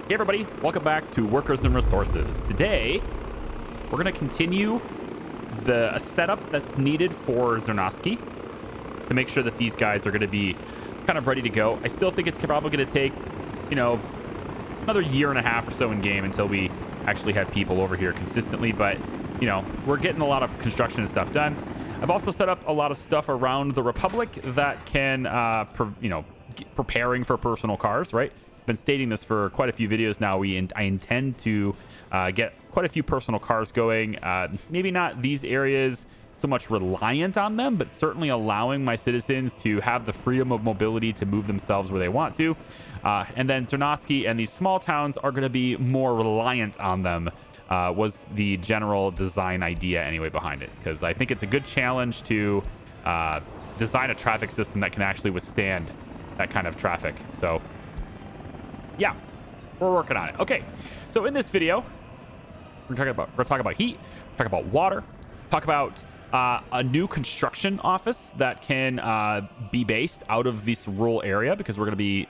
Hey everybody, welcome back to Workers and Resources. Today, we're going to continue the setup that's needed for Zernovsky to make sure that these guys are going to be kind of ready to go. I still think it's probably going to take, another year and a half or so in game until we actually have people over here consistently, but, we're getting a lot of construction and stuff done. I've also set up a lot of stuff around the Republic that can, preparing for personal cars, right? Been stating this for quite a few videos now. I intend to get quite a few personal cars going. Maybe not these areas so much reliant on them, but certainly allowing my citizens to have the freedom of mobility to move themselves where they want to. And then Zernovsky and these small towns are going to be more reliant on them, was the general design idea anyway behind it. Because I think it's a good challenge to design a traffic system that can actually withstand that kind of traffic. So yeah, we're working on it. Okay, so in this video, we're gonna talk about heat, talk about water, talk about a new construction office that can be based out of this rural area, because we're gonna be,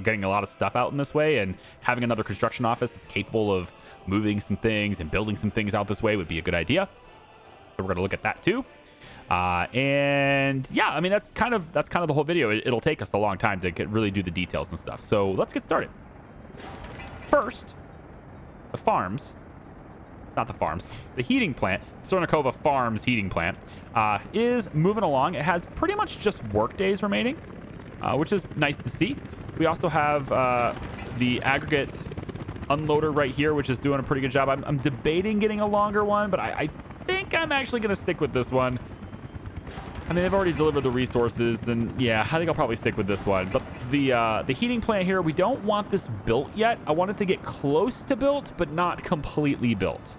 getting a lot of stuff out in this way, and having another construction office that's capable of moving some things and building some things out this way would be a good idea. So we're gonna look at that too. And yeah, I mean, that's kind of the whole video. It'll take us a long time to really do the details and stuff. So let's get started. First, the heating plant, Sornikova Farms heating plant, is moving along. It has pretty much just work days remaining, which is nice to see. We also have the aggregate unloader right here, which is doing a pretty good job. I'm debating getting a longer one, but I think I'm actually going to stick with this one. I mean, they've already delivered the resources, and yeah, I think I'll probably stick with this one. But the heating plant here, we don't want this built yet. I want it to get close to built, but not completely built,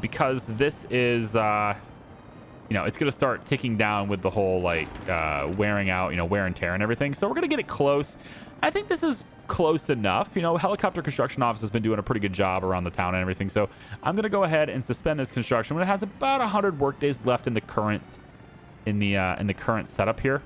because this is, it's going to start ticking down with the whole wearing out, wear and tear and everything. So we're going to get it close. I think this is close enough. Helicopter construction office has been doing a pretty good job around the town and everything. So I'm going to go ahead and suspend this construction when it has about 100 work days left in the current setup here.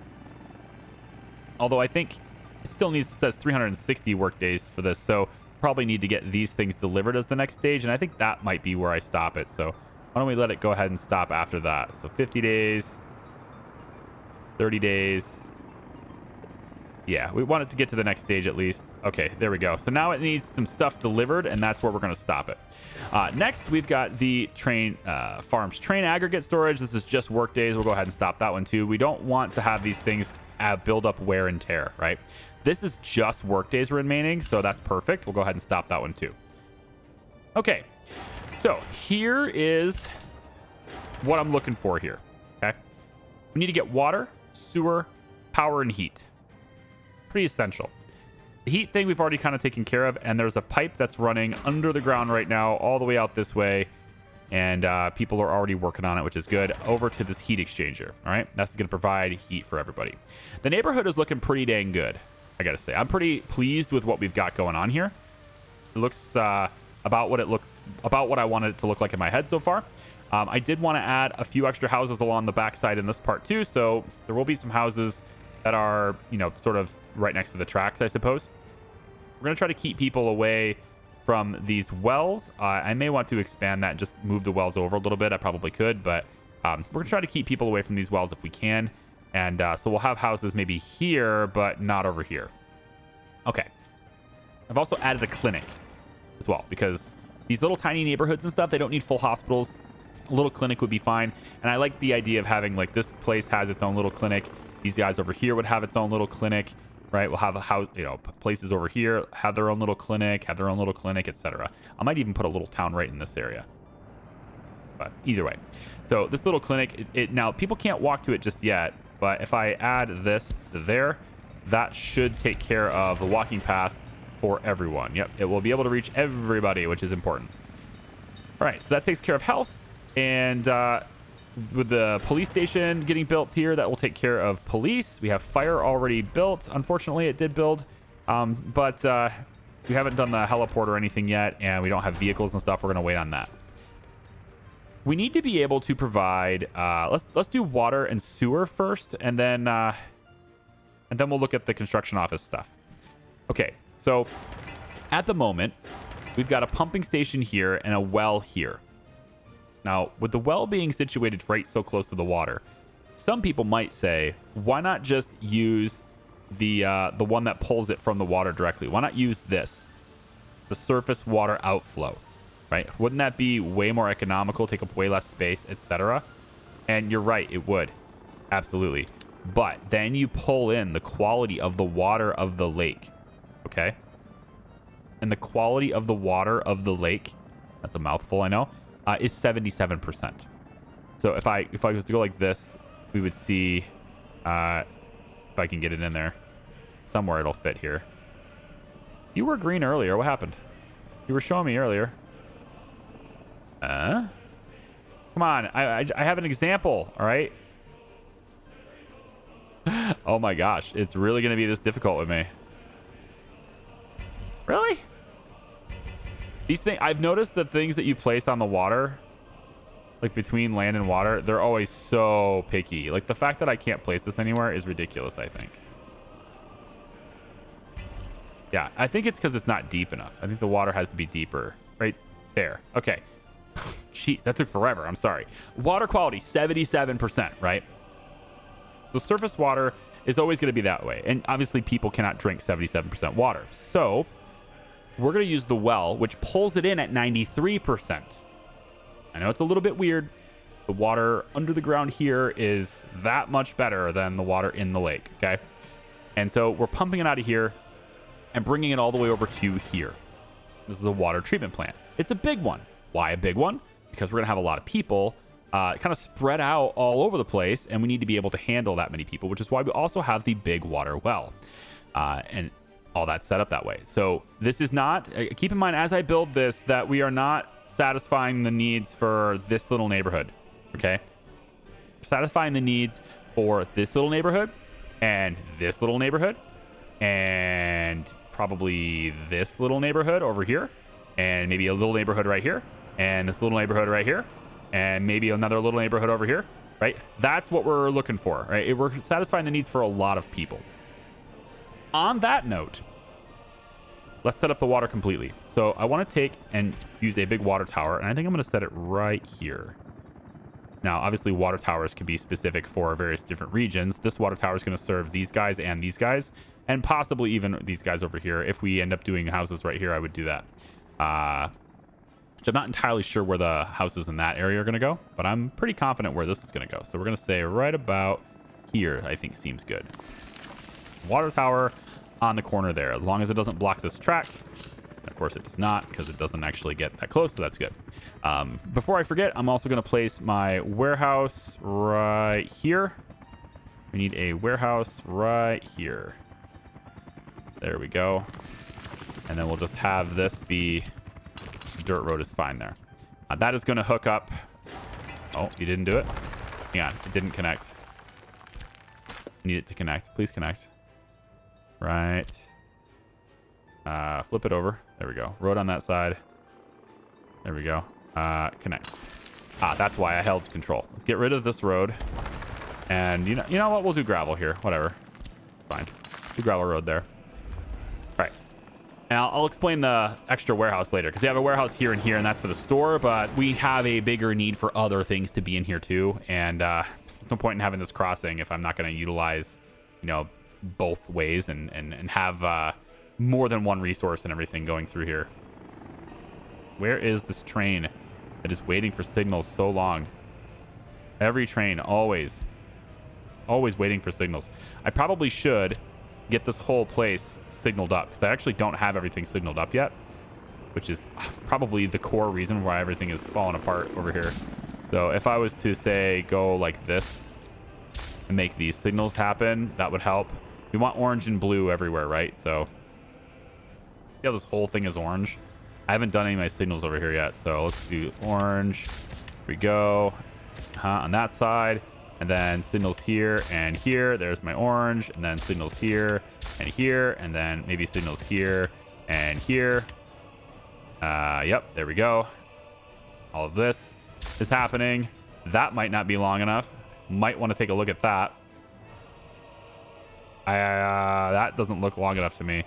Although I think it still says 360 work days for this, so probably need to get these things delivered as the next stage, and I think that might be where I stop it. So why don't we let it go ahead and stop after that? So 50 days, 30 days. Yeah, we want it to get to the next stage at least. Okay, there we go. So now it needs some stuff delivered, and that's where we're going to stop it. Next, we've got the farms train aggregate storage. This is just work days. We'll go ahead and stop that one too. We don't want to have these things build up wear and tear, right? This is just work days remaining, so that's perfect. We'll go ahead and stop that one too. Okay, so here is what I'm looking for here, okay? We need to get water, sewer, power, and heat. Pretty essential. The heat thing we've already kind of taken care of, and there's a pipe that's running under the ground right now all the way out this way, and people are already working on it, which is good, over to this heat exchanger. All right, that's going to provide heat for everybody. The neighborhood is looking pretty dang good, I gotta say. I'm pretty pleased with what we've got going on here. It looks about what I wanted it to look like in my head so far. I did want to add a few extra houses along the backside in this part too, so there will be some houses that are, sort of right next to the tracks, I suppose. We're going to try to keep people away from these wells. I may want to expand that and just move the wells over a little bit. I probably could, but we're going to try to keep people away from these wells if we can. And so we'll have houses maybe here, but not over here. Okay. I've also added a clinic as well, because these little tiny neighborhoods and stuff, they don't need full hospitals. A little clinic would be fine. And I like the idea of having, this place has its own little clinic. These guys over here would have its own little clinic, right? We'll have a house, places over here have their own little clinic, etc. I might even put a little town right in this area. But either way, so this little clinic, now people can't walk to it just yet, but if I add this to there, that should take care of the walking path for everyone. Yep, it will be able to reach everybody, which is important. All right, so that takes care of health, and with the police station getting built here, that will take care of police. We have fire already built. Unfortunately, it did build, but we haven't done the heliport or anything yet, and we don't have vehicles and stuff. We're going to wait on that. We need to be able to provide, let's do water and sewer first, and then we'll look at the construction office stuff. Okay, so At the moment, we've got a pumping station here and a well here. Now, with the well being situated right so close to the water, some people might say, why not just use the one that pulls it from the water directly? Why not use this, the surface water outflow, right? Wouldn't that be way more economical, take up way less space, etc.? And you're right, it would. Absolutely. But then you pull in the quality of the water of the lake, okay? And the quality of the water of the lake, that's a mouthful, I know, is 77%. So if I was to go like this, we would see, if I can get it in there, somewhere it'll fit here. You were green earlier. What happened? You were showing me earlier. Come on. I have an example, all right? Oh my gosh. It's really going to be this difficult with me. Really? These things, I've noticed the things that you place on the water, like between land and water, they're always so picky. Like the fact that I can't place this anywhere is ridiculous, I think. Yeah, I think it's because it's not deep enough. I think the water has to be deeper. Right there. Okay. Jeez, that took forever. I'm sorry. Water quality, 77%, right? The surface water is always going to be that way. And obviously people cannot drink 77% water. So we're going to use the well, which pulls it in at 93%. I know it's a little bit weird. The water under the ground here is that much better than the water in the lake, okay? And so we're pumping it out of here and bringing it all the way over to here. This is a water treatment plant. It's a big one. Why a big one? Because we're going to have a lot of people kind of spread out all over the place, and we need to be able to handle that many people, which is why we also have the big water well. And all that's set up that way. So this is not, keep in mind as I build this, that we are not satisfying the needs for this little neighborhood, okay? We're satisfying the needs for this little neighborhood and this little neighborhood and probably this little neighborhood over here and maybe a little neighborhood right here and this little neighborhood right here and maybe another little neighborhood over here, right? That's what we're looking for, right? We're satisfying the needs for a lot of people. On that note, let's set up the water completely. So I want to take and use a big water tower, and I think I'm going to set it right here. Now, obviously, water towers can be specific for various different regions. This water tower is going to serve these guys, and possibly even these guys over here. If we end up doing houses right here, I would do that. Which I'm not entirely sure where the houses in that area are going to go, but I'm pretty confident where this is going to go. So we're going to say right about here, I think seems good. Water tower on the corner there, as long as it doesn't block this track. Of course it does not, because it doesn't actually get that close, so that's good. Before I forget, I'm also going to place my warehouse right here. We need a warehouse right here. There we go. And then we'll just have this be dirt road is fine there. That is going to hook up. Oh, you didn't do it? Hang on, it didn't connect. Need it to connect. Please connect. Right. Flip it over. There we go. Road on that side. There we go. Connect. That's why I held control. Let's get rid of this road. And you know what? We'll do gravel here. Whatever. Fine. Do gravel road there. Right. And I'll explain the extra warehouse later, because we have a warehouse here, and that's for the store, but we have a bigger need for other things to be in here too. And there's no point in having this crossing if I'm not going to utilize, both ways and have more than one resource and everything going through here. Where is this train that is waiting for signals so long? Every train, always waiting for signals. I probably should get this whole place signaled up, because I actually don't have everything signaled up yet, which is probably the core reason why everything is falling apart over here. So if I was to say go like this and make these signals happen, that would help. We want orange and blue everywhere, right? So see how this whole thing is orange? I haven't done any of my signals over here yet, so let's do orange. Here we go. On that side, and then signals here and here. There's my orange, and then signals here, and then maybe signals here and here. Yep, there we go. All of this is happening. That might not be long enough. Might want to take a look at that. That doesn't look long enough to me.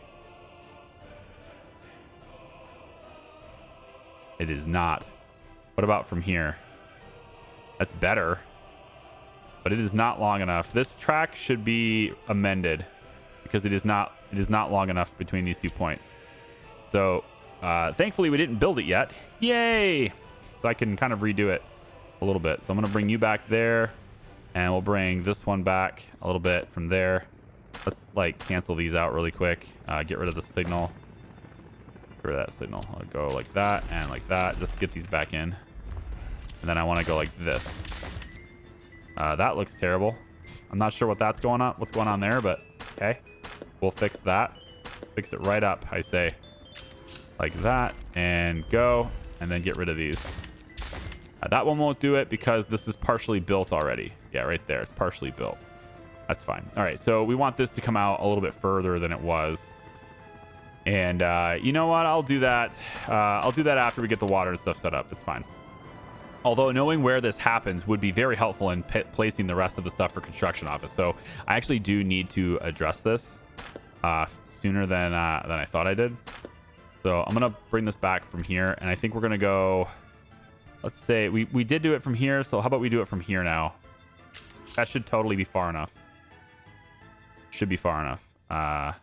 It is not. What about from here? That's better. But it is not long enough. This track should be amended because it is not long enough between these 2 points. So thankfully we didn't build it yet. Yay! So I can kind of redo it a little bit. So I'm going to bring you back there, and we'll bring this one back a little bit from there. Let's like cancel these out really quick. Get rid of the signal. Get rid of that signal. I'll go like that and like that. Just get these back in. And then I want to go like this. That looks terrible. I'm not sure what's going on there, but okay. We'll fix that. Fix it right up, I say. Like that, and go, and then get rid of these. That one won't do it because this is partially built already. Yeah, right there. It's partially built. That's fine. All right, so we want this to come out a little bit further than it was. And you know what? I'll do that. I'll do that after we get the water and stuff set up. It's fine. Although knowing where this happens would be very helpful in placing the rest of the stuff for construction office. So I actually do need to address this sooner than I thought I did. So I'm going to bring this back from here. And I think we're going to go... Let's say we did do it from here. So how about we do it from here now? That should totally be far enough. Should be far enough. I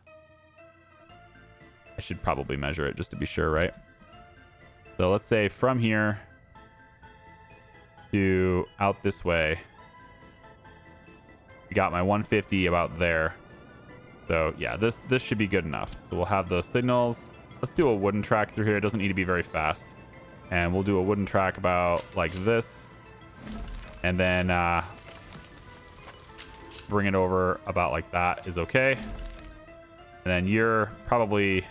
should probably measure it just to be sure, right? So let's say from here to out this way. We got my 150 about there. So yeah, this should be good enough. So we'll have the signals. Let's do a wooden track through here. It doesn't need to be very fast. And we'll do a wooden track about like this. And then bring it over about like that is okay. And then you're probably...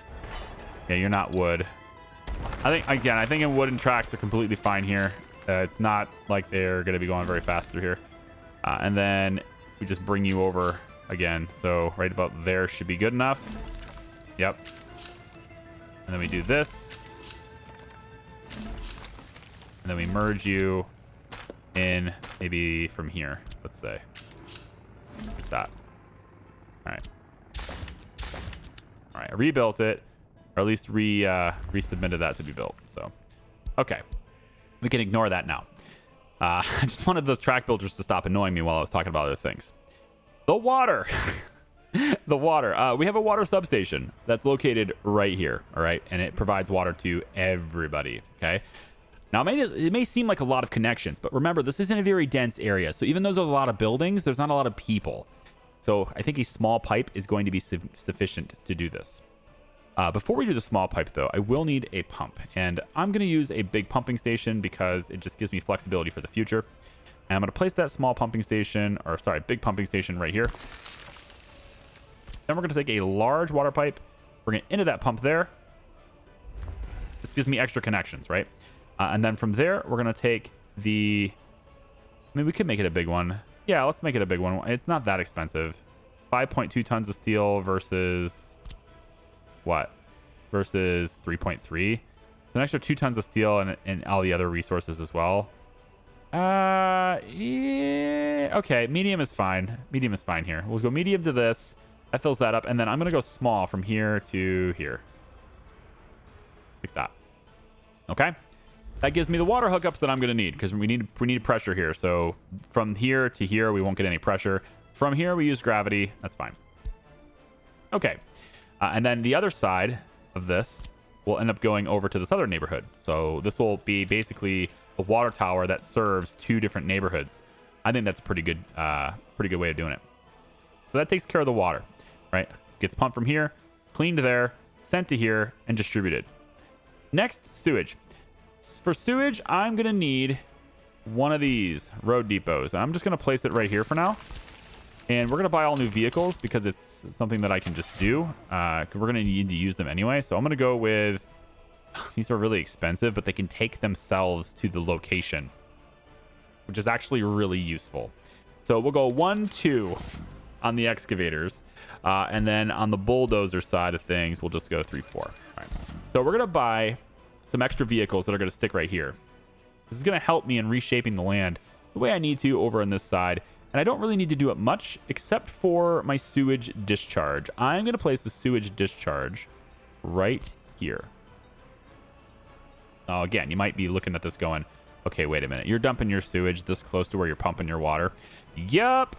Yeah, you're not wood. I think in wooden tracks are completely fine here. It's not like they're going to be going very fast through here. And then we just bring you over again. So right about there should be good enough. Yep. And then we do this. And then we merge you in maybe from here, let's say. Like that. All right. All right, I rebuilt it. Or at least resubmitted that to be built. So, okay. We can ignore that now. I just wanted those track builders to stop annoying me while I was talking about other things. The water. The water. We have a water substation that's located right here. All right. And it provides water to everybody. Okay. Now, it may seem like a lot of connections, but remember, this isn't a very dense area. So even though there's a lot of buildings, there's not a lot of people. So I think a small pipe is going to be sufficient to do this. Before we do the small pipe, though, I will need a pump. And I'm going to use a big pumping station because it just gives me flexibility for the future. And I'm going to place that small pumping station, or sorry, big pumping station right here. Then we're going to take a large water pipe, bring it into that pump there. This gives me extra connections, right? And then from there, we're going to take the... I mean, we could make it a big one. Yeah, let's make it a big one. It's not that expensive. 5.2 tons of steel versus... what? Versus 3.3. An extra 2 tons of steel and all the other resources as well. Yeah, okay, medium is fine. Medium is fine here. We'll go medium to this. That fills that up. And then I'm going to go small from here to here. Like that. Okay. That gives me the water hookups that I'm going to need because we need pressure here. So from here to here, we won't get any pressure. From here, we use gravity. That's fine. Okay. And then the other side of this will end up going over to this other neighborhood. So this will be basically a water tower that serves 2 different neighborhoods. I think that's a pretty good way of doing it. So that takes care of the water, right? Gets pumped from here, cleaned to there, sent to here, and distributed. Next, sewage. For sewage, I'm going to need one of these road depots. And I'm just going to place it right here for now. And we're going to buy all new vehicles because it's something that I can just do. We're going to need to use them anyway. So I'm going to go with... These are really expensive, but they can take themselves to the location, which is actually really useful. So we'll go 1, 2 on the excavators. And then on the bulldozer side of things, we'll just go 3, 4. All right. So we're going to buy some extra vehicles that are going to stick right here. This is going to help me in reshaping the land the way I need to over on this side. And I don't really need to do it much except for my sewage discharge. I'm going to place the sewage discharge right here. Now, again, you might be looking at this going, okay, wait a minute. You're dumping your sewage this close to where you're pumping your water. Yup.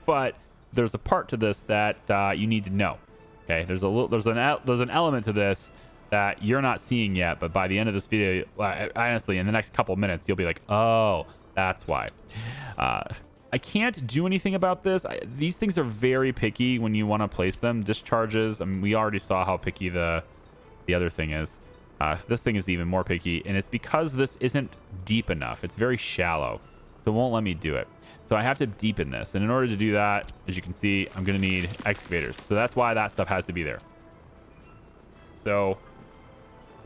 But there's a part to this that you need to know. Okay, there's an element to this that you're not seeing yet, but by the end of this video, honestly, in the next couple minutes, you'll be like, oh, that's why. I can't do anything about this. These things are very picky when you want to place them. Discharges, I mean, we already saw how picky the other thing is. This thing is even more picky, and it's because this isn't deep enough. It's very shallow, so it won't let me do it. So I have to deepen this, and in order to do that, as you can see, I'm going to need excavators. So that's why that stuff has to be there. So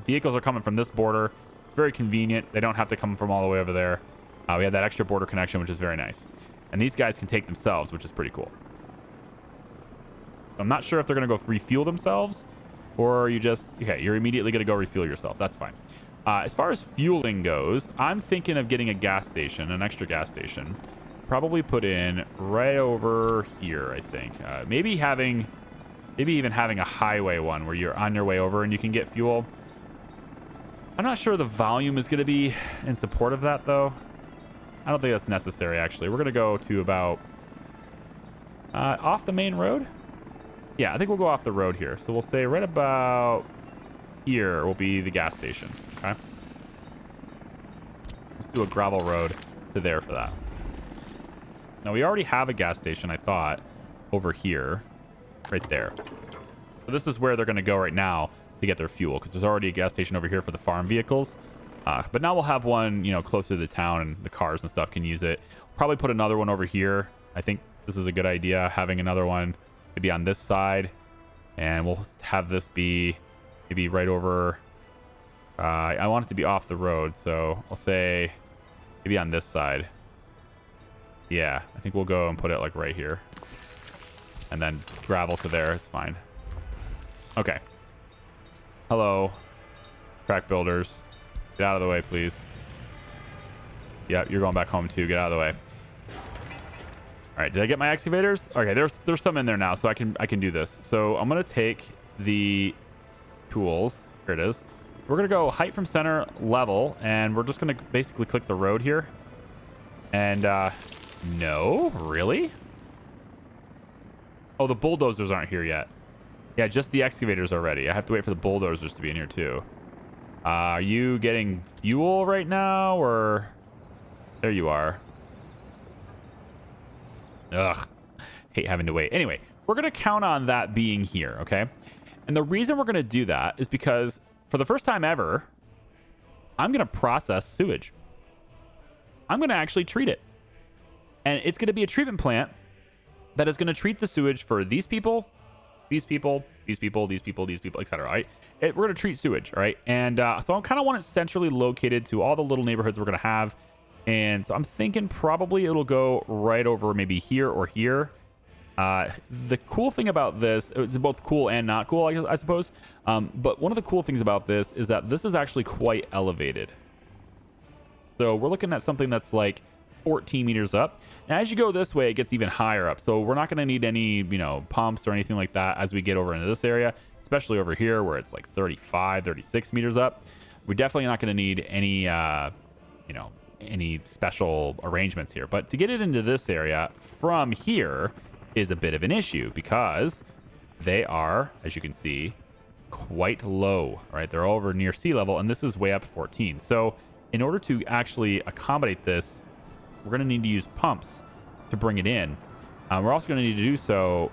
vehicles are coming from this border. It's very convenient. They don't have to come from all the way over there. We have that extra border connection, which is very nice. And these guys can take themselves, which is pretty cool. I'm not sure if they're going to go refuel themselves, or you just, okay, you're immediately going to go refuel yourself. That's fine. As far as fueling goes, I'm thinking of getting a gas station, an extra gas station. Probably put in right over here, I think. Maybe even having a highway one where you're on your way over and you can get fuel. I'm not sure the volume is going to be in support of that, though. I don't think that's necessary, actually. We're going to go to about off the main road. Yeah, I think we'll go off the road here. So we'll say right about here will be the gas station. Okay. Let's do a gravel road to there for that. Now, we already have a gas station, I thought, over here, right there. So this is where they're going to go right now to get their fuel, because there's already a gas station over here for the farm vehicles. But now we'll have one, you know, closer to the town, and the cars and stuff can use it. Probably put another one over here. I think this is a good idea, having another one maybe on this side. And we'll have this be maybe right over... I want it to be off the road, so I'll say maybe on this side. Yeah, I think we'll go and put it like right here. And then gravel to there. It's fine. Okay. Hello, track builders. Get out of the way, please. Yeah, you're going back home too. Get out of the way. All right, did I get my excavators? Okay, there's some in there now, so I can do this. So I'm gonna take the tools. Here it is. We're gonna go height from center level, and we're just gonna basically click the road here. And no, really? Oh, the bulldozers aren't here yet. Yeah, just the excavators are ready. I have to wait for the bulldozers to be in here too. Are you getting fuel right now, or... There you are. Ugh. Hate having to wait. Anyway, we're going to count on that being here, okay? And the reason we're going to do that is because for the first time ever, I'm going to process sewage. I'm going to actually treat it. And it's going to be a treatment plant that is going to treat the sewage for these people, these people, these people, these people, these people, etc. Right? We're going to treat sewage, right? And so I kind of want it centrally located to all the little neighborhoods we're going to have. And so I'm thinking probably it'll go right over maybe here or here. The cool thing about this, it's both cool and not cool, I suppose. But one of the cool things about this is that this is actually quite elevated. So we're looking at something that's like 14 meters up. Now, as you go this way, it gets even higher up. So we're not going to need any, pumps or anything like that as we get over into this area, especially over here where it's like 35, 36 meters up. We're definitely not going to need any, any special arrangements here. But to get it into this area from here is a bit of an issue because they are, as you can see, quite low, right? They're over near sea level, and this is way up 14. So in order to actually accommodate this, we're going to need to use pumps to bring it in. We're also going to need to do so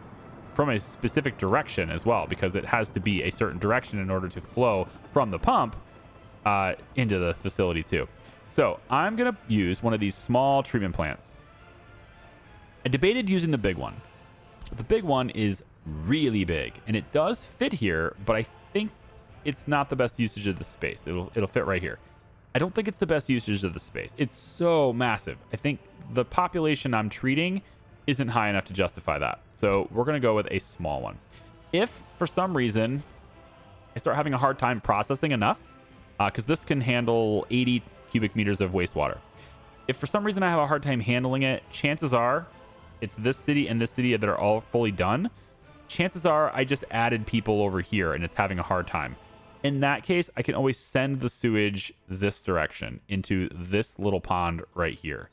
from a specific direction as well, because it has to be a certain direction in order to flow from the pump into the facility too. So I'm going to use one of these small treatment plants. I debated using the big one. But the big one is really big, and it does fit here, but I think it's not the best usage of the space. It'll fit right here. I don't think it's the best usage of the space. It's so massive. I think the population I'm treating isn't high enough to justify that. So we're going to go with a small one. If for some reason I start having a hard time processing enough, because this can handle 80 cubic meters of wastewater. If for some reason I have a hard time handling it, chances are it's this city and this city that are all fully done. Chances are I just added people over here and it's having a hard time. In that case, I can always send the sewage this direction into this little pond right here.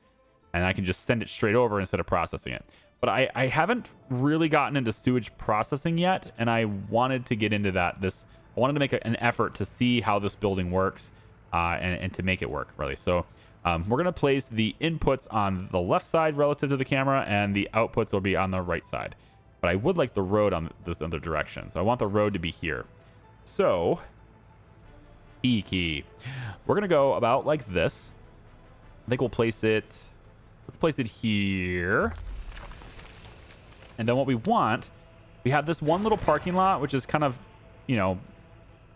And I can just send it straight over instead of processing it. But I haven't really gotten into sewage processing yet, and I wanted to get into that. I wanted to make an effort to see how this building works and to make it work, really. So we're going to place the inputs on the left side relative to the camera, and the outputs will be on the right side. But I would like the road on this other direction. So I want the road to be here. So, key. We're going to go about like this. I think we'll place it... Let's place it here. And then what we want, we have this one little parking lot, which is kind of, you know,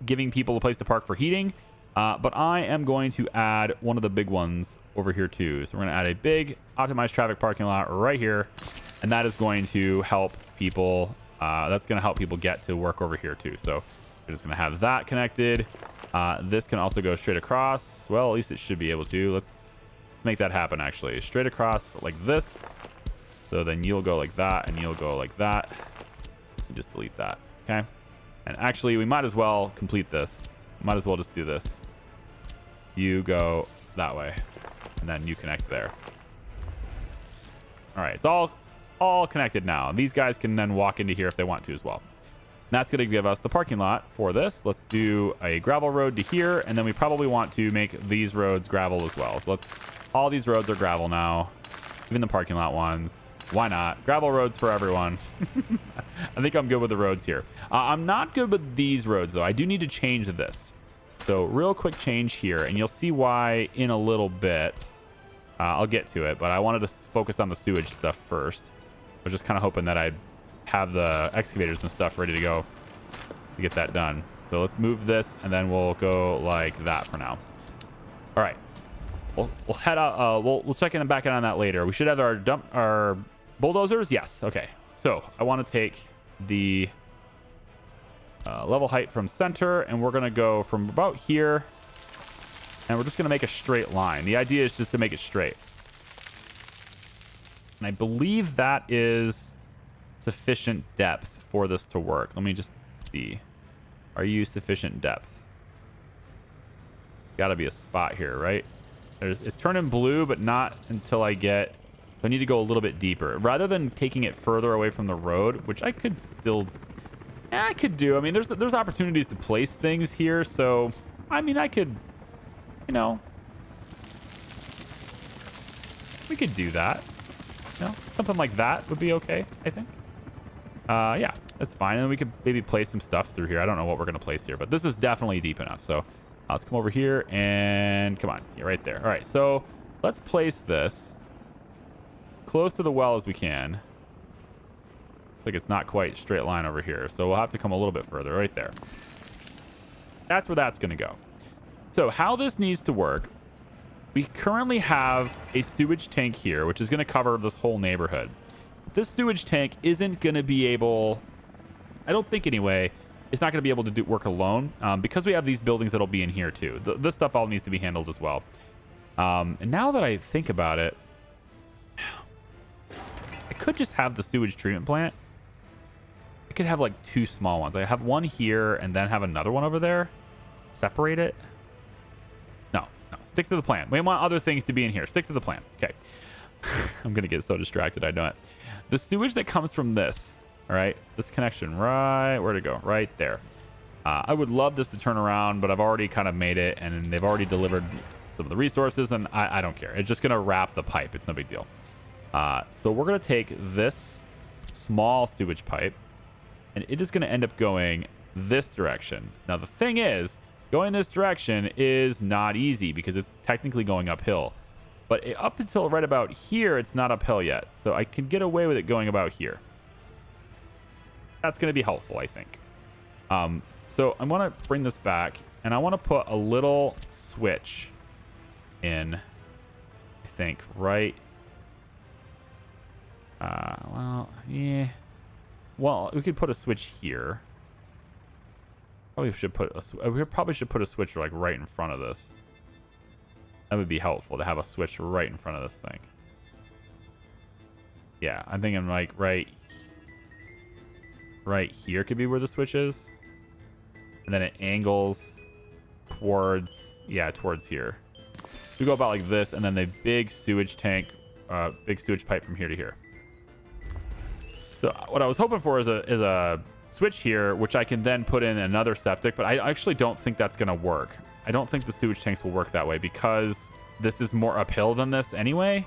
giving people a place to park for heating. But I am going to add one of the big ones over here too. So we're going to add a big optimized traffic parking lot right here. And that is going to help people. That's going to help people get to work over here too. So we're just going to have that connected. This can also go straight across. Well, at least it should be able to. Let's make that happen actually. Straight across like this. So then you'll go like that and you'll go like that. And just delete that. Okay. And actually we might as well complete this. Might as well just do this. You go that way. And then you connect there. All right. It's all connected now. These guys can then walk into here if they want to as well. And that's going to give us the parking lot for this. Let's do a gravel road to here. And then we probably want to make these roads gravel as well. So all these roads are gravel now. Even the parking lot ones. Why not? Gravel roads for everyone. I think I'm good with the roads here. I'm not good with these roads, though. I do need to change this. So real quick change here, and you'll see why in a little bit. I'll get to it, but I wanted to focus on the sewage stuff first. I was just kind of hoping that I'd have the excavators and stuff ready to go to get that done. So let's move this, and then we'll go like that for now. All right. We'll head out. We'll check in and back in on that later. We should have our bulldozers. Yes. Okay. So I want to take the level height from center, and we're going to go from about here, and we're just going to make a straight line. The idea is just to make it straight. And I believe that is sufficient depth for this to work. Let me just see. Are you sufficient depth? Got to be a spot here, right? It's turning blue, but not until I need to go a little bit deeper. Rather than taking it further away from the road, which I could still... I could do. I mean, there's opportunities to place things here, so... I mean, I could... You know... We could do that. You know, something like that would be okay, I think. Yeah, that's fine. And we could maybe place some stuff through here. I don't know what we're going to place here, but this is definitely deep enough, so... Let's come over here and come on. You're right there. All right, so let's place this close to the well as we can. Like it's not quite straight line over here, so we'll have to come a little bit further right there. That's where that's going to go. So how this needs to work, we currently have a sewage tank here, which is going to cover this whole neighborhood. This sewage tank isn't going to be able, I don't think anyway, it's not going to be able to work alone because we have these buildings that'll be in here too. This stuff all needs to be handled as well. And now that I think about it, I could just have the sewage treatment plant. I could have like two small ones. I have one here and then have another one over there. Separate it. No, stick to the plan. We want other things to be in here. Stick to the plan. Okay. I'm going to get so distracted. I know it. The sewage that comes from this. All right, this connection right, where'd it go? Right there. I would love this to turn around, but I've already kind of made it, and they've already delivered some of the resources, and I don't care. It's just going to wrap the pipe. It's no big deal. So we're going to take this small sewage pipe, and it is going to end up going this direction. Now, the thing is, going this direction is not easy because it's technically going uphill. But up until right about here, it's not uphill yet. So I can get away with it going about here. That's going to be helpful, I think. So I'm going to bring this back, and I want to put a little switch in, I think, right. Well, yeah. Well, we could put a switch here. We probably should put a switch like right in front of this. That would be helpful to have a switch right in front of this thing. Yeah, I'm thinking like right here could be where the switch is. and then it angles towards, yeah, towards here. We go about like this, and then the big sewage tank, big sewage pipe from here to here. So what I was hoping for is a switch here, which I can then put in another septic, but I actually don't think that's going to work. I don't think the sewage tanks will work that way because this is more uphill than this anyway.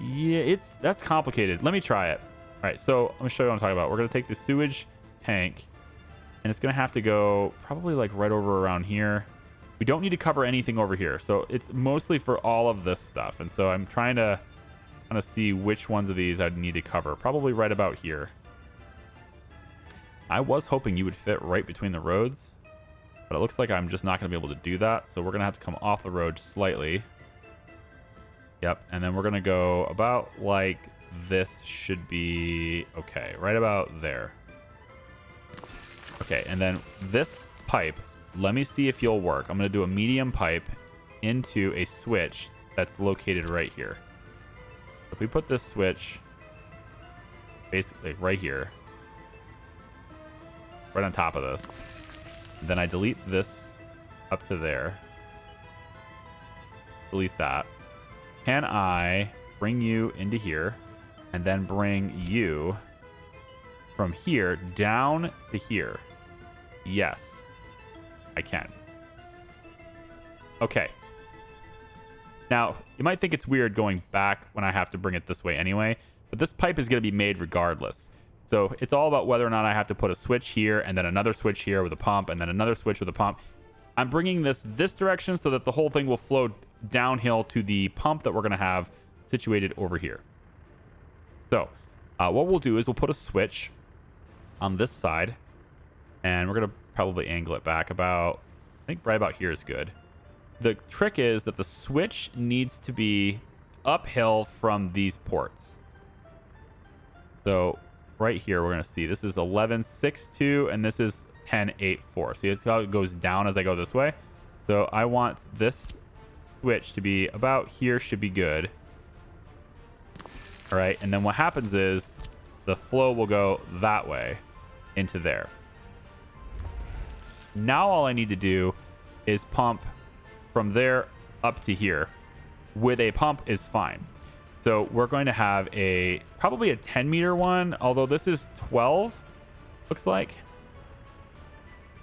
Yeah, that's complicated. Let me try it. All right, so let me show you what I'm talking about. We're going to take the sewage tank, and it's going to have to go probably like right over around here. We don't need to cover anything over here, so it's mostly for all of this stuff. And so I'm trying to kind of see which ones of these I'd need to cover. Probably right about here. I was hoping you would fit right between the roads, but it looks like I'm just not going to be able to do that. So we're going to have to come off the road slightly. Yep, and then we're going to go about like this should be okay, right about there. Okay, and then this pipe, let me see if you'll work. I'm going to do a medium pipe into a switch that's located right here. If we put this switch basically right here, right on top of this, then I delete this up to there. Delete that. Can I bring you into here and then bring you from here down to here? Yes, I can. Okay. Now, you might think it's weird going back when I have to bring it this way anyway, but this pipe is going to be made regardless. So it's all about whether or not I have to put a switch here and then another switch here with a pump and then another switch with a pump. I'm bringing this direction so that the whole thing will flow downhill to the pump that we're going to have situated over here. So what we'll do is we'll put a switch on this side, and we're going to probably angle it back about, I think right about here is good. The trick is that the switch needs to be uphill from these ports. So right here, we're going to see this is 11.62 and this is 10.84. See how it goes down as I go this way? So I want this switch to be about here, should be good. All right, and then what happens is the flow will go that way into there. Now all I need to do is pump from there up to here. With a pump is fine. So we're going to have probably a 10 meter one, although this is 12, looks like.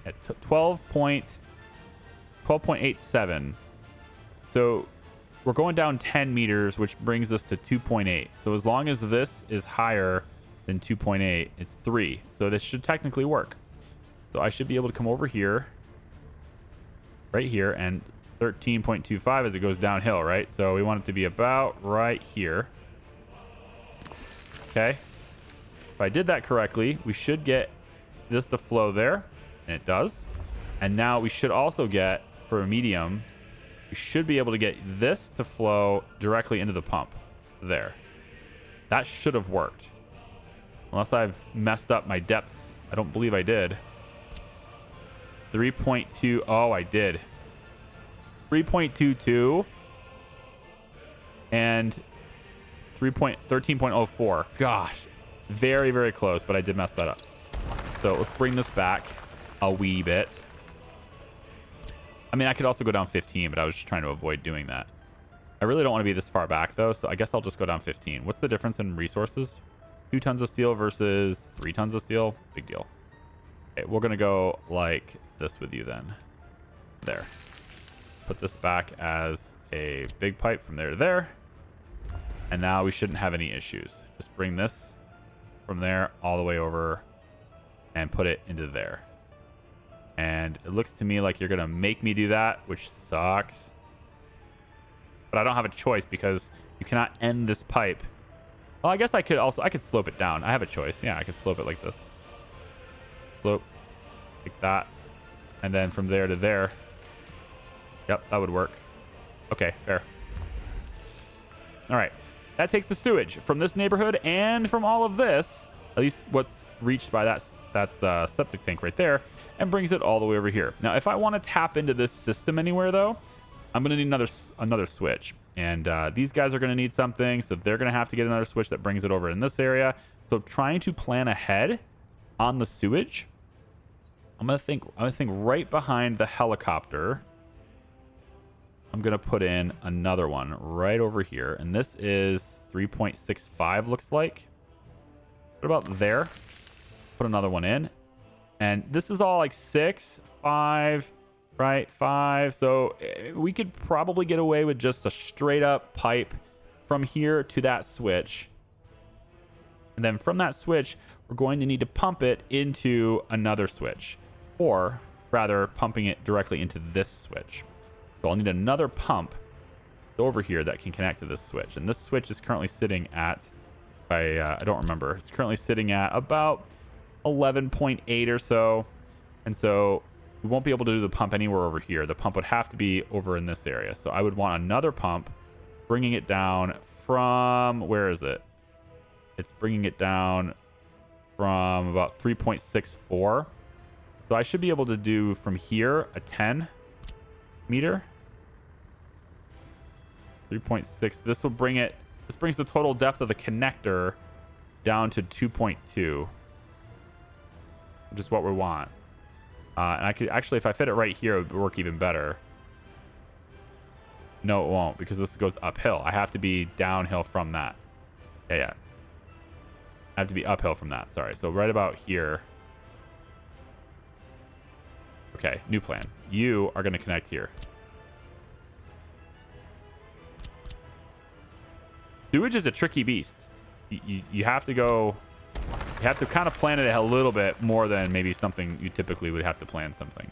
At 12.87. So we're going down 10 meters, which brings us to 2.8. So as long as this is higher than 2.8, it's 3. So this should technically work. So I should be able to come over here, right here, and 13.25 as it goes downhill, right? So we want it to be about right here. Okay. If I did that correctly, we should get this to flow there, and it does. And now we should also get, for a medium, we should be able to get this to flow directly into the pump there. That should have worked. Unless I've messed up my depths. I don't believe I did. 3.2. Oh, I did. 3.22 and 13.04. Gosh, very, very close, but I did mess that up. So let's bring this back a wee bit. I mean, I could also go down 15, but I was just trying to avoid doing that. I really don't want to be this far back, though, so I guess I'll just go down 15. What's the difference in resources? 2 tons of steel versus 3 tons of steel? Big deal. Okay, we're going to go like this with you then. There. Put this back as a big pipe from there to there. And now we shouldn't have any issues. Just bring this from there all the way over and put it into there. And it looks to me like you're going to make me do that, which sucks. But I don't have a choice because you cannot end this pipe. Well, I guess I could slope it down. I have a choice. Yeah, I could slope it like this. Slope. Like that. And then from there to there. Yep, that would work. Okay, fair. All right. That takes the sewage from this neighborhood and from all of this, at least what's reached by that septic tank right there, and brings it all the way over here. Now, if I want to tap into this system anywhere, though, I'm going to need another switch. And these guys are going to need something, so they're going to have to get another switch that brings it over in this area. So trying to plan ahead on the sewage I'm gonna think right behind the helicopter. I'm gonna put in another one right over here, and this is 3.65 looks like. What about there? Put another one in, and this is all like 6, 5, right? 5. So we could probably get away with just a straight up pipe from here to that switch, and then from that switch, we're going to need to pump it into another switch, or rather, pumping it directly into this switch. So I'll need another pump over here that can connect to this switch. And this switch is currently sitting at, I don't remember. It's currently sitting at about 11.8 or so. And so we won't be able to do the pump anywhere over here. The pump would have to be over in this area. So I would want another pump, bringing it down from, where is it? It's bringing it down from about 3.64. So I should be able to do from here a 10 meter. 3.6. This will bring it, this brings the total depth of the connector down to 2.2, which is what we want. And I could actually, if I fit it right here, it would work even better. No, it won't, because this goes uphill. I have to be downhill from that. Yeah. I have to be uphill from that. Sorry. So right about here. Okay, new plan. You are going to connect here. Sewage is a tricky beast. You have to go... You have to kind of plan it a little bit more than maybe something you typically would have to plan something.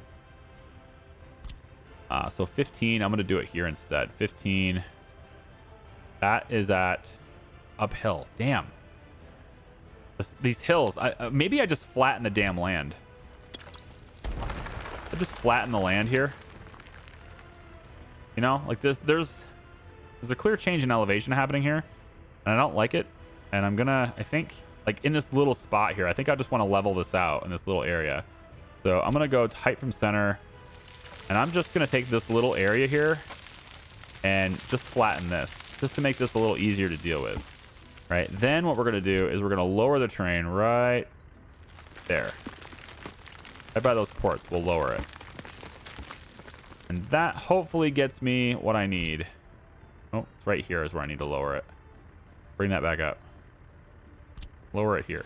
So 15, I'm going to do it here instead. 15. That is at uphill. Damn. These hills. Maybe I just flatten the damn land. I just flatten the land here. You know, like this. There's a clear change in elevation happening here, and I don't like it. And I'm gonna, I think, like in this little spot here, I think I just want to level this out in this little area. So I'm gonna go to height from center, and I'm just gonna take this little area here and just flatten this, just to make this a little easier to deal with. Right. Then what we're gonna do is we're gonna lower the train right there. Right by those ports, we'll lower it. And that hopefully gets me what I need. Oh, it's right here is where I need to lower it. Bring that back up. Lower it here.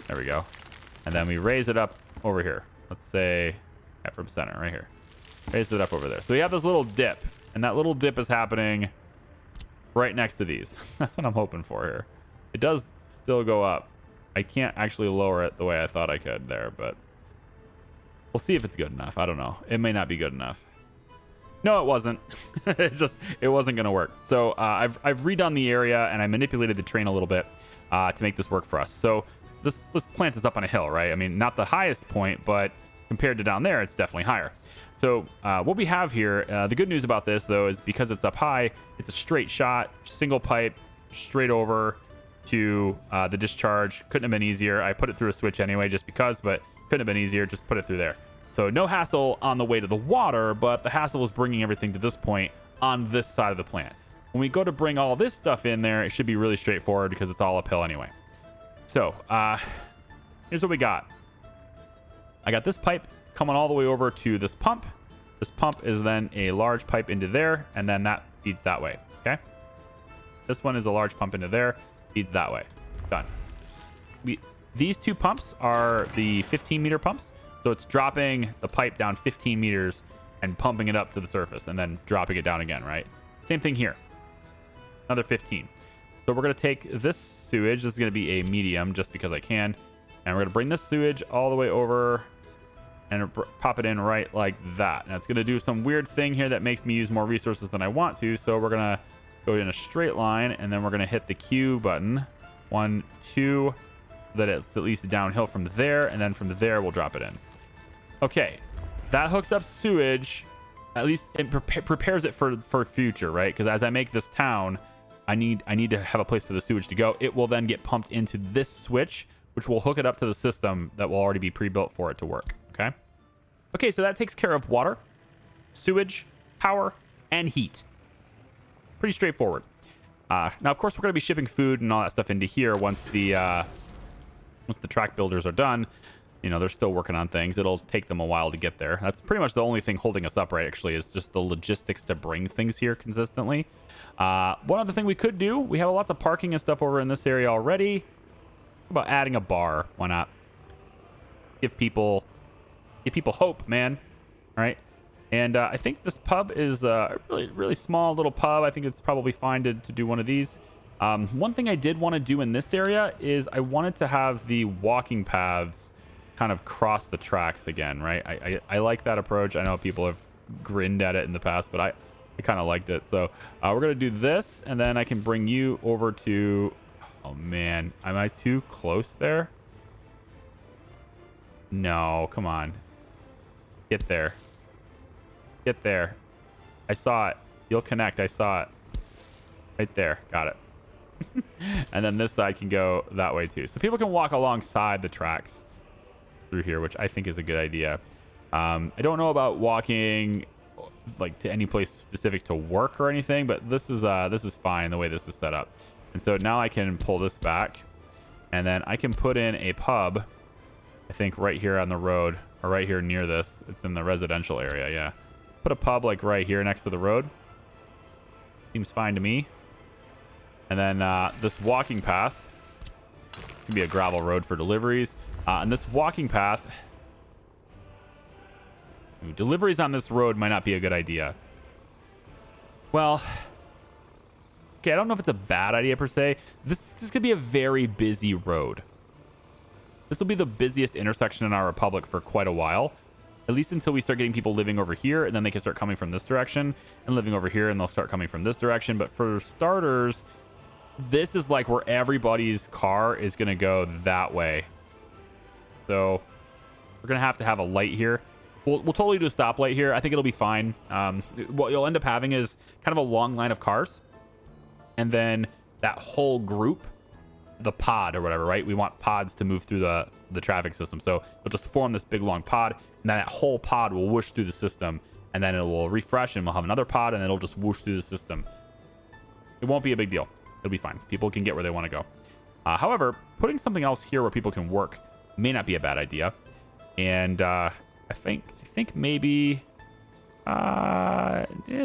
There we go. And then we raise it up over here. Let's say from center right here. Raise it up over there. So we have this little dip, and that little dip is happening right next to these. That's what I'm hoping for here. It does still go up. I can't actually lower it the way I thought I could there, but we'll see if it's good enough. I don't know. It may not be good enough. No, it wasn't. It wasn't going to work. So I've redone the area, and I manipulated the train a little bit to make this work for us. So this plant is up on a hill, right? I mean, not the highest point, but compared to down there, it's definitely higher. So what we have here, the good news about this, though, is because it's up high, it's a straight shot, single pipe, straight over to the discharge. Couldn't have been easier. I put it through a switch anyway just because, but couldn't have been easier. Just put it through there. So no hassle on the way to the water, but the hassle was bringing everything to this point on this side of the plant. When we go to bring all this stuff in there, it should be really straightforward because it's all uphill anyway. So here's what we got. I got this pipe coming all the way over to this pump. This pump is then a large pipe into there, and then that feeds that way. Okay. This one is a large pump into there, feeds that way. Done. These two pumps are the 15-meter pumps. So it's dropping the pipe down 15 meters and pumping it up to the surface and then dropping it down again, right? Same thing here. Another 15. So we're going to take this sewage. This is going to be a medium just because I can. And we're going to bring this sewage all the way over and pop it in right like that. Now it's going to do some weird thing here that makes me use more resources than I want to. So we're going to go in a straight line, and then we're going to hit the Q button. 1, 2, so that it's at least downhill from there. And then from there, we'll drop it in. Okay, that hooks up sewage. At least it prepares it for future, right? Because as I make this town, I need to have a place for the sewage to go. It will then get pumped into this switch, which will hook it up to the system that will already be pre-built for it to work. Okay. Okay, so that takes care of water, sewage, power, and heat. Pretty straightforward. Now, of course, we're going to be shipping food and all that stuff into here once the track builders are done. You know, they're still working on things. It'll take them a while to get there. That's pretty much the only thing holding us up, right, actually, is just the logistics to bring things here consistently. One other thing we could do, we have lots of parking and stuff over in this area already. How about adding a bar? Why not? Give people hope, man. All right. And I think this pub is a really, really small little pub. I think it's probably fine to do one of these. One thing I did want to do in this area is I wanted to have the walking paths kind of cross the tracks again, right? I like that approach. I know people have grinned at it in the past, but I kind of liked it. So we're going to do this, and then I can bring you over to... Oh, man. Am I too close there? No, come on. Get there. Get there. I saw it. You'll connect. I saw it. Right there. Got it. And then this side can go that way too. So people can walk alongside the tracks through here, which I think is a good idea. I don't know about walking like to any place specific to work or anything, but this is fine the way this is set up. And so now I can pull this back, and then I can put in a pub, I think right here on the road, or right here near this. It's in the residential area, yeah. Put a pub like right here next to the road. Seems fine to me. And then this walking path can be a gravel road for deliveries. And this walking path, deliveries on this road might not be a good idea. Well, okay, I don't know if it's a bad idea per se. This is going to be a very busy road. This will be the busiest intersection in our republic for quite a while. At least until we start getting people living over here, and then they can start coming from this direction, and living over here, and they'll start coming from this direction. But for starters, this is like where everybody's car is going to go that way. So we're going to have a light here. We'll totally do a stoplight here. I think it'll be fine. What you'll end up having is kind of a long line of cars, and then that whole group, the pod or whatever, right? We want pods to move through the traffic system. So we'll just form this big long pod, and then that whole pod will whoosh through the system, and then it will refresh, and we'll have another pod, and it'll just whoosh through the system. It won't be a big deal. It'll be fine. People can get where they want to go. However, putting something else here where people can work may not be a bad idea. And I think maybe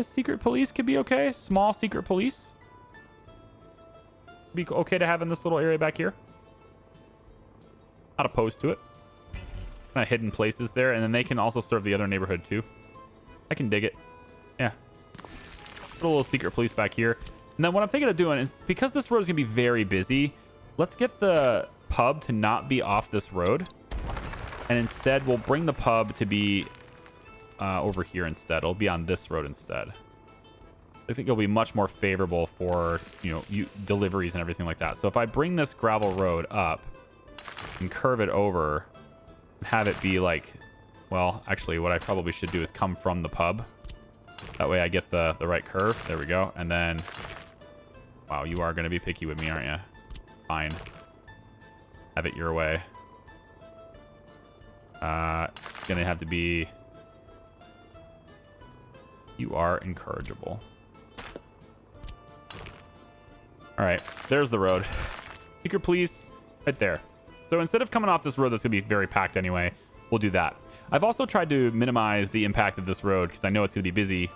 secret police could be okay. Small secret police be okay to have in this little area back here. Not opposed to it. Kind of hidden places there, and then they can also serve the other neighborhood too. I can dig it. Yeah. Put a little secret police back here. And then what I'm thinking of doing is, because this road is gonna be very busy, let's get the pub to not be off this road, and instead we'll bring the pub to be over here instead. It'll be on this road instead. I think it'll be much more favorable for, deliveries and everything like that. So if I bring this gravel road up and curve it over, have it be like, well, actually what I probably should do is come from the pub. That way I get the right curve. There we go. And then, wow, you are going to be picky with me, aren't you? Fine. Have it your way. It's going to have to be... You are incorrigible. All right, there's the road. Secret police right there. So instead of coming off this road that's going to be very packed anyway, we'll do that. I've also tried to minimize the impact of this road because I know it's going to be busy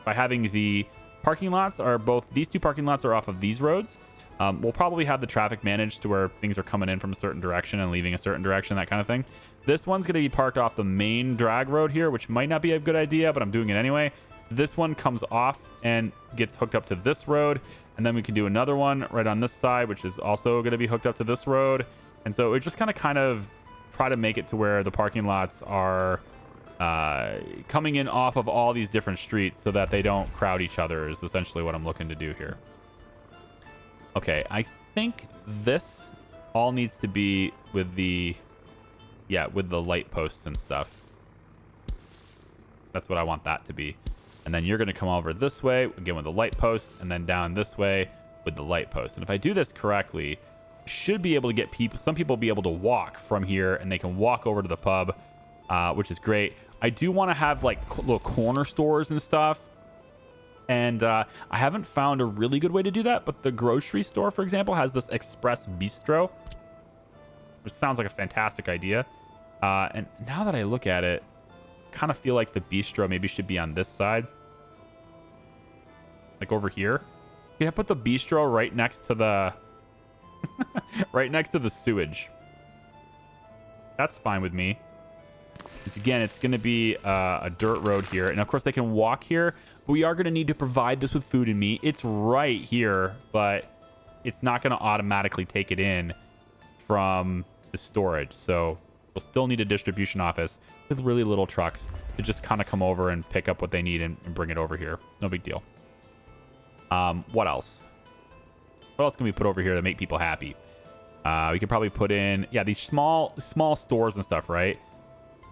by having the parking lots are both, these two parking lots are off of these roads. We'll probably have the traffic managed to where things are coming in from a certain direction and leaving a certain direction, that kind of thing. This one's going to be parked off the main drag road here, which might not be a good idea, but I'm doing it anyway. This one comes off and gets hooked up to this road. And then we can do another one right on this side, which is also going to be hooked up to this road. And so it just kind of try to make it to where the parking lots are coming in off of all these different streets so that they don't crowd each other is essentially what I'm looking to do here. Okay, I think this all needs to be with the light posts and stuff. That's what I want that to be. And then you're going to come over this way, again with the light post, and then down this way with the light post. And if I do this correctly, I should be able to get some people be able to walk from here, and they can walk over to the pub, which is great. I do want to have like little corner stores and stuff. And I haven't found a really good way to do that, but the grocery store, for example, has this express bistro, which sounds like a fantastic idea. And now that I look at it, kind of feel like the bistro maybe should be on this side, like over here. Yeah, put the bistro right next to the right next to the sewage. That's fine with me. Again, it's going to be a dirt road here, and of course they can walk here, but we are going to need to provide this with food and meat. It's right here, but it's not going to automatically take it in from the storage, so we'll still need a distribution office with really little trucks to just kind of come over and pick up what they need and bring it over here. No big deal. What else? What else can we put over here to make people happy? We could probably put in, yeah, these small stores and stuff, right?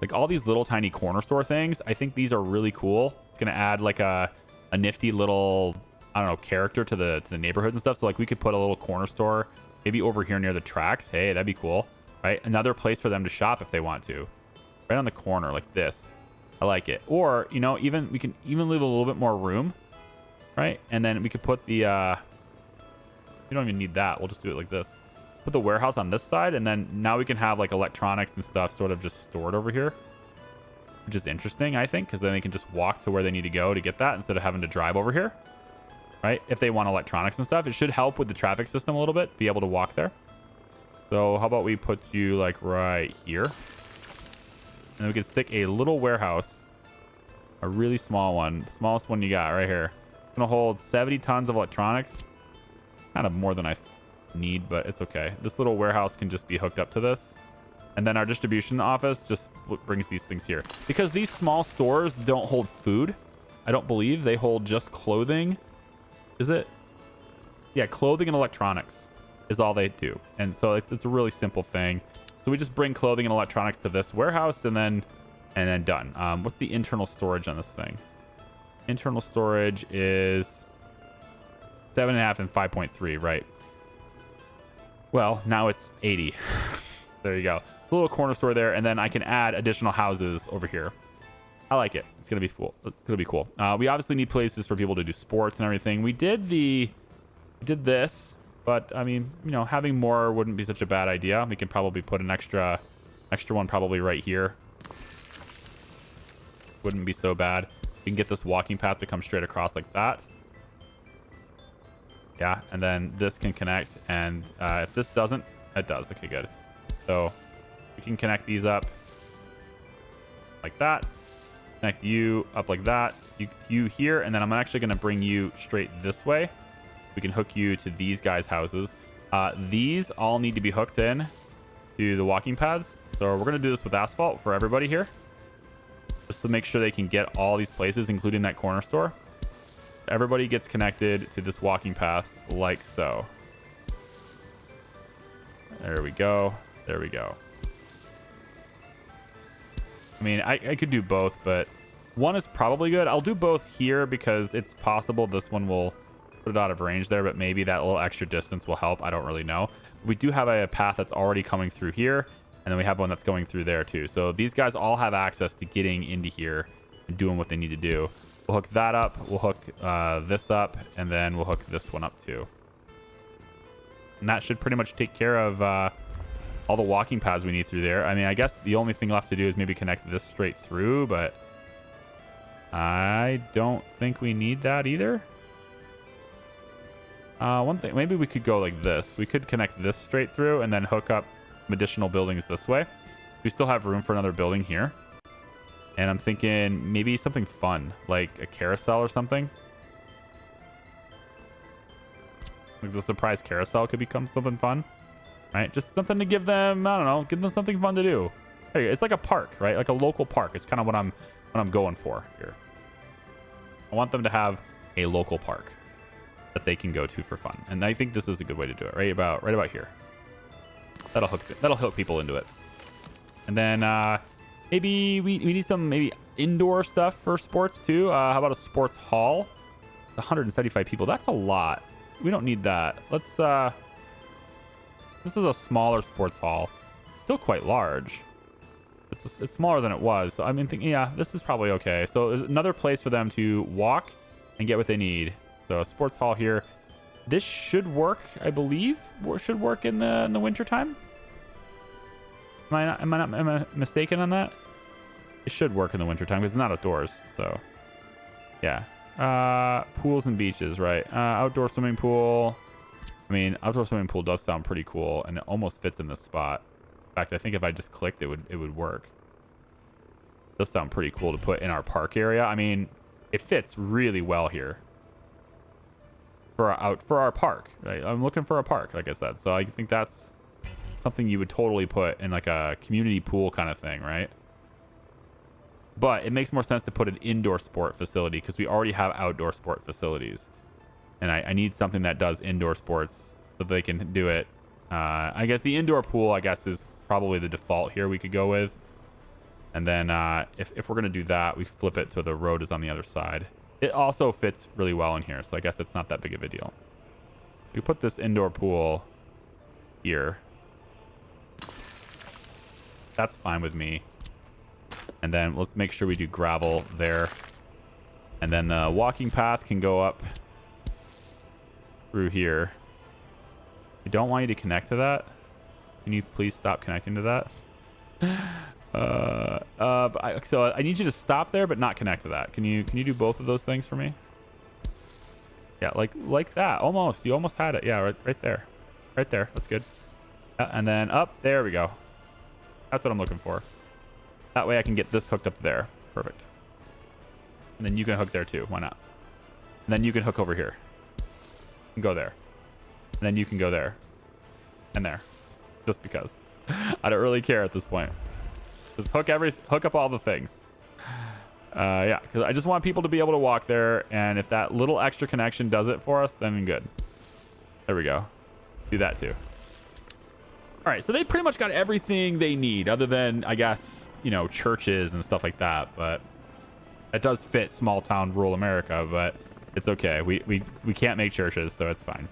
Like all these little tiny corner store things. I think these are really cool. It's gonna add like a nifty little, I don't know, character to the neighborhood and stuff. So like we could put a little corner store maybe over here near the tracks. Hey, that'd be cool, right? Another place for them to shop if they want to, right on the corner like this. I like it. Or, you know, even we can even leave a little bit more room, right? And then we could put the we don't even need that. We'll just do it like this. Put the warehouse on this side, and then now we can have like electronics and stuff sort of just stored over here, which is interesting, I think, because then they can just walk to where they need to go to get that instead of having to drive over here, right? If they want electronics and stuff, it should help with the traffic system a little bit, be able to walk there. So how about we put you like right here, and then we can stick a little warehouse, a really small one, the smallest one you got right here. It's gonna hold 70 tons of electronics, kind of more than I need, but it's okay. This little warehouse can just be hooked up to this, and then our distribution office just brings these things here, because these small stores don't hold food. I don't believe they hold just clothing. Is it? Yeah, clothing and electronics is all they do, and so it's a really simple thing. So we just bring clothing and electronics to this warehouse, and then done. What's the internal storage on this thing? Internal storage is 7.5 and 5.3, right? Well, now it's 80. There you go. A little corner store there, and then I can add additional houses over here. I like it. It's gonna be cool. It's gonna be cool. We obviously need places for people to do sports and everything. We did this, but I mean, you know, having more wouldn't be such a bad idea. We can probably put an extra one probably right here. Wouldn't be so bad. We can get this walking path to come straight across like that. Yeah, and then this can connect, and if this doesn't, it does. Okay, good. So we can connect these up like that. Connect you up like that. You here, and then I'm actually going to bring you straight this way. We can hook you to these guys' houses. These all need to be hooked in to the walking paths. So we're going to do this with asphalt for everybody here, just to make sure they can get all these places, including that corner store. Everybody gets connected to this walking path like so. There we go. There we go. I mean, I could do both, but one is probably good. I'll do both here because it's possible this one will put it out of range there, but maybe that little extra distance will help. I don't really know. We do have a path that's already coming through here, and then we have one that's going through there too. So these guys all have access to getting into here and doing what they need to do. We'll hook that up. We'll hook this up, and then we'll hook this one up too. And that should pretty much take care of all the walking paths we need through there. I mean, I guess the only thing left to do is maybe connect this straight through, but I don't think we need that either. One thing, maybe we could go like this. We could connect this straight through and then hook up some additional buildings this way. We still have room for another building here. And I'm thinking maybe something fun, like a carousel or something. Like the surprise carousel could become something fun, right? Just something to give them, I don't know, give them something fun to do. Hey, it's like a park, right? Like a local park is kind of what I'm going for here. I want them to have a local park that they can go to for fun, and I think this is a good way to do it. Right about here. That'll hook people into it. And then maybe we need some maybe indoor stuff for sports too. How about a sports hall? 175 people. That's a lot. We don't need that. Let's this is a smaller sports hall. It's still quite large. It's smaller than it was. So I'm thinking, yeah, this is probably okay. So there's another place for them to walk and get what they need. So a sports hall here. This should work, I believe. Should work in the winter time. Am I mistaken on that? It should work in the wintertime because it's not outdoors. So, yeah. Pools and beaches, right? Outdoor swimming pool. I mean, outdoor swimming pool does sound pretty cool, and it almost fits in this spot. In fact, I think if I just clicked, it would work. It does sound pretty cool to put in our park area. I mean, it fits really well here for our park. Right? I'm looking for a park, like I said. So I think that's something you would totally put in like a community pool kind of thing, right? But it makes more sense to put an indoor sport facility because we already have outdoor sport facilities. And I need something that does indoor sports so they can do it. I guess the indoor pool, I guess, is probably the default here we could go with. And then if we're going to do that, we flip it so the road is on the other side. It also fits really well in here, so I guess it's not that big of a deal. We put this indoor pool here. That's fine with me. And then let's make sure we do gravel there. And then the walking path can go up through here. I don't want you to connect to that. Can you please stop connecting to that? So I need you to stop there, but not connect to that. Can you do both of those things for me? Yeah, like that. Almost. You almost had it. Yeah, right there. Right there. That's good. And then up. There we go. That's what I'm looking for. That way I can get this hooked up there. Perfect. And then you can hook there too. Why not? And then you can hook over here. And go there. And then you can go there. And there. Just because. I don't really care at this point. Just hook up all the things. Yeah, because I just want people to be able to walk there. And if that little extra connection does it for us, then good. There we go. Do that too. All right, so they pretty much got everything they need other than, I guess, you know, churches and stuff like that. But it does fit small town rural America, but it's okay. We can't make churches, so it's fine.